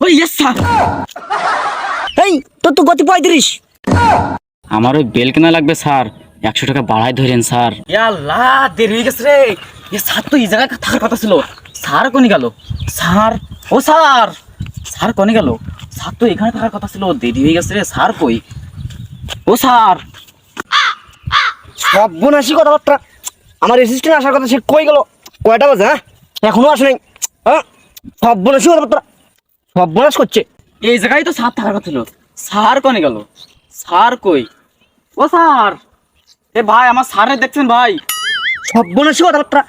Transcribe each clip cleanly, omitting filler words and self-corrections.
ওই yes sir. এই তোর তো গতি 35। আমার ওই বেল কেনা লাগবে স্যার, 100 টাকা বাড়াই ধরেন স্যার। আল্লাহ দেরি হয়ে গেছে রে। স্যার তো এই জায়গায় থাকার কথা ছিল, স্যার কোনে গেল? স্যার, ও স্যার, স্যার কোনে গেল? স্যার তো এখানে থাকার কথা ছিল, দেরি হয়ে গেছে রে। স্যার কই? ও স্যার, সর্বনাশী কথাবার্তা। আমার অ্যাসিস্ট্যান্ট আসার কথা, সে কই গেল? কয়টা বাজে? হ্যাঁ, এখনো আসে নাই। হ্যাঁ, সর্বনাশী কথাবার্তা, সর্বনাশ করছে। এই জায়গায় তো স্যার থাকার কথা ছিল, স্যার কোনে গেল? স্যার কই? ও স্যার, এ ভাই আমার স্যারের দেখছেন ভাই? সর্বনাশী কথাবার্তা,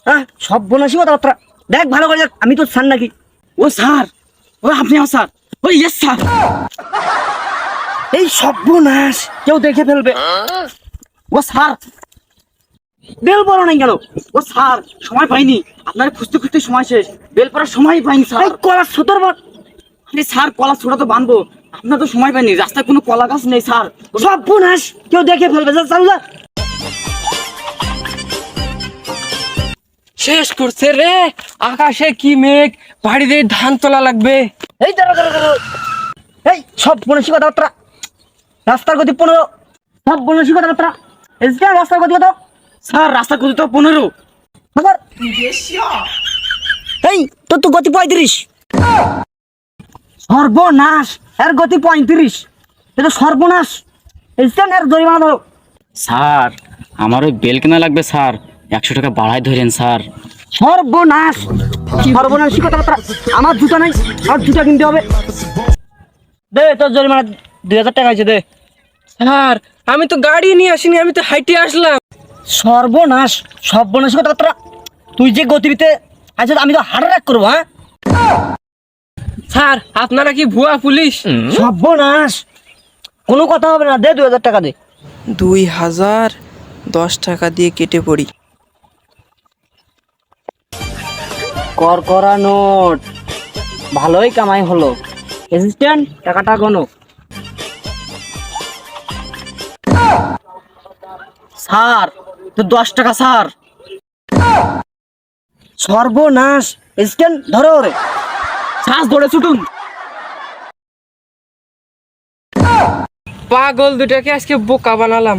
হ্যাঁ সর্বনাশী কথাবার্তা। দেখ ভালো করে দেখ, আমি তো স্যার নাকি? ও স্যার, ও আপনি আমার স্যার? ও ইয়েস স্যার। এই সর্বনাশ, কেউ দেখে ফেলবে। ও স্যার, বেল বড় নাই কেন? ও স্যার সময় পাইনি, আপনার খুঁজতে খুঁজতে সময় শেষ, বেল পড়ার সময় পাইনি স্যার। এই কলা সতর বল। আরে স্যার কলা ছোটা তো বানবো, আপনার তো সময় পাইনি, রাস্তায় কোনো কলা গাছ নেই স্যার। সর্বনাশ, কেউ দেখে ফেলবে। যা চালু যা। শেষ করছে রে, আকাশে কি মেঘ, বাড়িতে ধান তোলা লাগবে। এই দাঁড়া দাঁড়া দাঁড়া। এই সর্বনাশী কথাবার্তা, রাস্তার গতি 15। সর্বনাশী কথাবার্তা, এসডিআর রাস্তার গতি কত? স্যার রাস্তা কত তো 15। খবর। এই তোর তো গতি 35। সর্বনাশ, এর গতি 35। এটা সর্বনাশ। এসডিআর এর জরিমানা ধরো। স্যার আমার ওই বেল কেনা লাগবে স্যার, 100 টাকা বাড়াই ধরেন স্যার। সর্বনাশ, সর্বনাশী কথাবার্তা। আমার জুতা নাই, আমার জুতা কিনতে হবে। দে তোর জরিমানা 2000 টাকা আছে, দে। স্যার আমি তো গাড়ি নিয়ে আসিনি, আমি তো হাইটে আসলাম। সর্বনাশ, সর্বনাশী কথাবার্তা। তুই যে গতিতে আচ্ছা, আমি তো হার্ট অ্যাটাক করবো। হ্যাঁ, স্যার আপনারা কি ভুয়া পুলিশ? সর্বনাশ, কোনো কথা হবে না। দে 2000 টাকা দে। 2000 10 টাকা দিয়ে কেটে পড়ি। করা নোট, ভালোই কামাই হলো। অ্যাসিস্ট্যান্ট টাকাটা গনো। স্যার তো 10 টাকা স্যার। সর্বনাশ, অ্যাসিস্ট্যান্ট ধরো রে। শ্বাস ধরে ছুটুন। পাগল দুটাকে আজকে বোকা বানালাম।